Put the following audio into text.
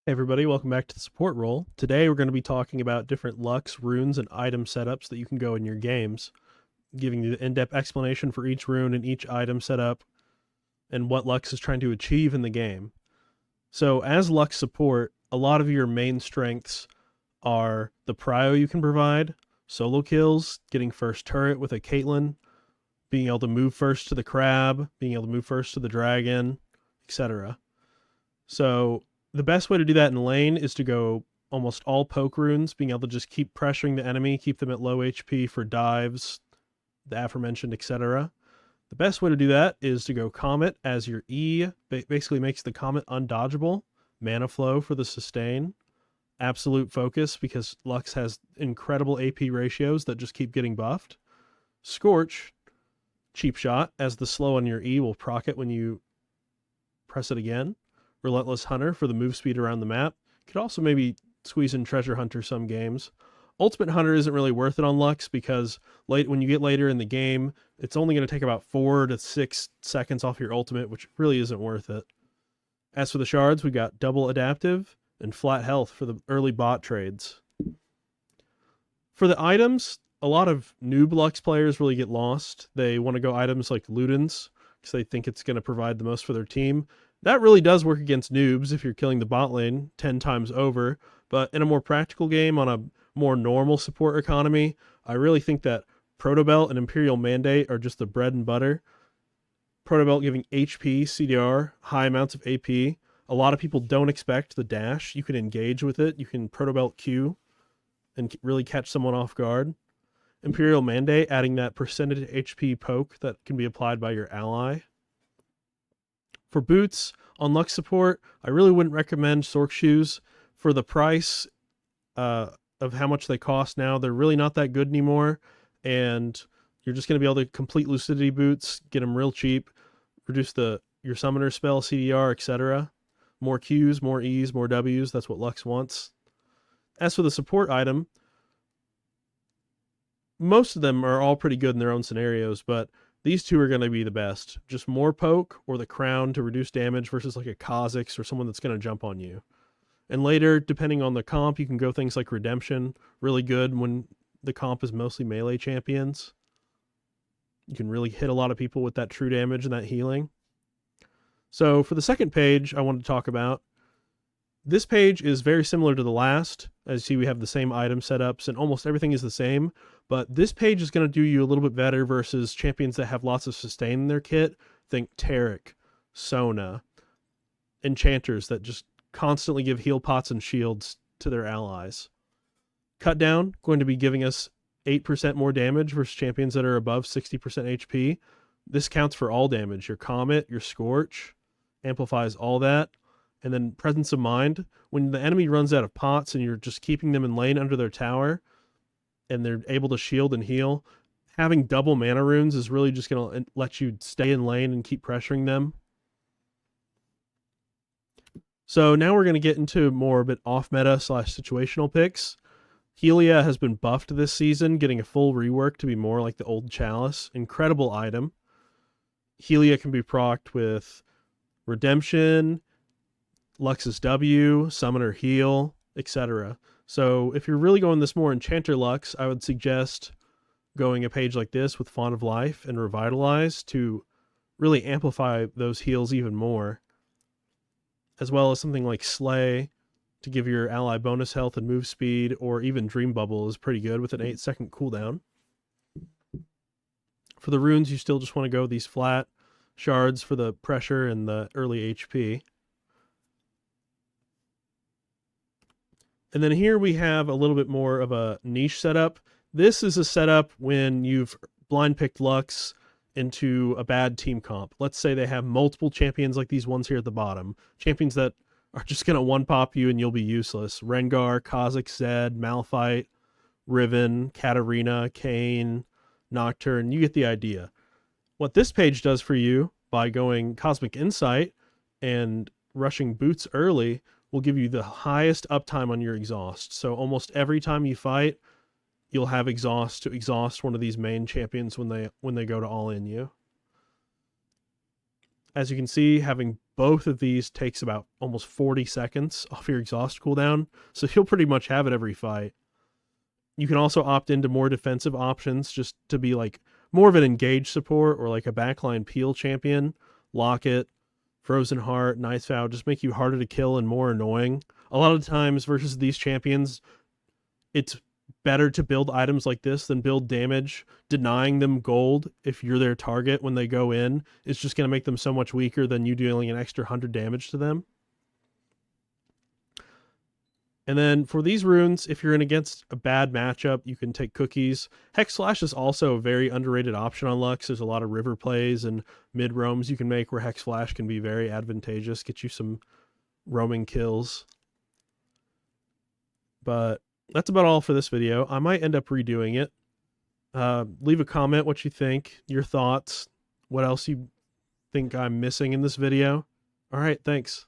Hey everybody, welcome back to the support role. Today we're going to be talking about different Lux, runes, and item setups that you can go in your games, giving you the in-depth explanation for each rune and each item setup and what Lux is trying to achieve in the game. So as Lux support, a lot of your main strengths are the prio you can provide, solo kills, getting first turret with a Caitlyn, being able to move first to the crab, being able to move first to the dragon, etc. So the best way to do that in lane is to go almost all poke runes, being able to just keep pressuring the enemy, keep them at low HP for dives, the aforementioned, etc. The best way to do that is to go Comet as your E, basically makes the Comet undodgeable, mana flow for the sustain, absolute focus because Lux has incredible AP ratios that just keep getting buffed. Scorch, cheap shot, as the slow on your E will proc it when you press it again. Relentless Hunter for the move speed around the map. Could also maybe squeeze in Treasure Hunter some games. Ultimate Hunter isn't really worth it on Lux because when you get later in the game, it's only going to take about 4 to 6 seconds off your ultimate, which really isn't worth it. As for the shards, we got double adaptive and flat health for the early bot trades. For the items, a lot of noob Lux players really get lost. They want to go items like Ludens because they think it's going to provide the most for their team. That really does work against noobs if you're killing the bot lane 10 times over, but in a more practical game on a more normal support economy, I really think that Protobelt and Imperial Mandate are just the bread and butter. Protobelt giving HP, CDR, high amounts of AP. A lot of people don't expect the dash. You can engage with it. You can Protobelt Q and really catch someone off guard. Imperial Mandate adding that percentage HP poke that can be applied by your ally. For boots on Lux support, I really wouldn't recommend Sork shoes for the price of how much they cost now. They're really not that good anymore, and you're just going to be able to complete Lucidity boots, get them real cheap, reduce your summoner spell, CDR, etc. More Qs, more Es, more Ws. That's what Lux wants. As for the support item, most of them are all pretty good in their own scenarios, but these two are going to be the best. Just more poke or the crown to reduce damage versus like a Kha'Zix or someone that's going to jump on you. And later, depending on the comp, you can go things like Redemption, really good when the comp is mostly melee champions. You can really hit a lot of people with that true damage and that healing. So for the second page I wanted to talk about, this page is very similar to the last. As you see, we have the same item setups and almost everything is the same, but this page is going to do you a little bit better versus champions that have lots of sustain in their kit. Think Taric, Sona, enchanters that just constantly give heal pots and shields to their allies. Cut down, going to be giving us 8% more damage versus champions that are above 60% HP. This counts for all damage. Your Comet, your Scorch, amplifies all that. And then Presence of Mind, when the enemy runs out of pots and you're just keeping them in lane under their tower and they're able to shield and heal, having double mana runes is really just going to let you stay in lane and keep pressuring them. So now we're going to get into more a bit off meta / situational picks. Helia has been buffed this season, getting a full rework to be more like the old Chalice. Incredible item. Helia can be procced with Redemption, Lux's W, Summoner Heal, etc. So if you're really going this more Enchanter Lux, I would suggest going a page like this with Font of Life and Revitalize to really amplify those heals even more, as well as something like Slay to give your ally bonus health and move speed, or even Dream Bubble is pretty good with an 8-second cooldown. For the runes, you still just want to go these flat shards for the pressure and the early HP. And then here we have a little bit more of a niche setup. This is a setup when you've blind picked Lux into a bad team comp. Let's say they have multiple champions like these ones here at the bottom. Champions that are just going to one-pop you and you'll be useless. Rengar, Kha'Zix, Zed, Malphite, Riven, Katarina, Kayn, Nocturne. You get the idea. What this page does for you by going Cosmic Insight and rushing boots early will give you the highest uptime on your exhaust. So almost every time you fight, you'll have exhaust to exhaust one of these main champions when they go to all in you. As you can see, having both of these takes about almost 40 seconds off your exhaust cooldown, so you'll pretty much have it every fight. You can also opt into more defensive options just to be like more of an engaged support or like a backline peel champion. Locket, Frozen Heart, Nice Vow just make you harder to kill and more annoying. A lot of times versus these champions, it's better to build items like this than build damage. Denying them gold if you're their target when they go in is just going to make them so much weaker than you dealing an extra 100 damage to them. And then for these runes, if you're in against a bad matchup, you can take cookies. Hex Slash is also a very underrated option on Lux. There's a lot of river plays and mid roams you can make where Hex Slash can be very advantageous, get you some roaming kills. But that's about all for this video. I might end up redoing it. Leave a comment what you think, your thoughts, what else you think I'm missing in this video. All right, thanks.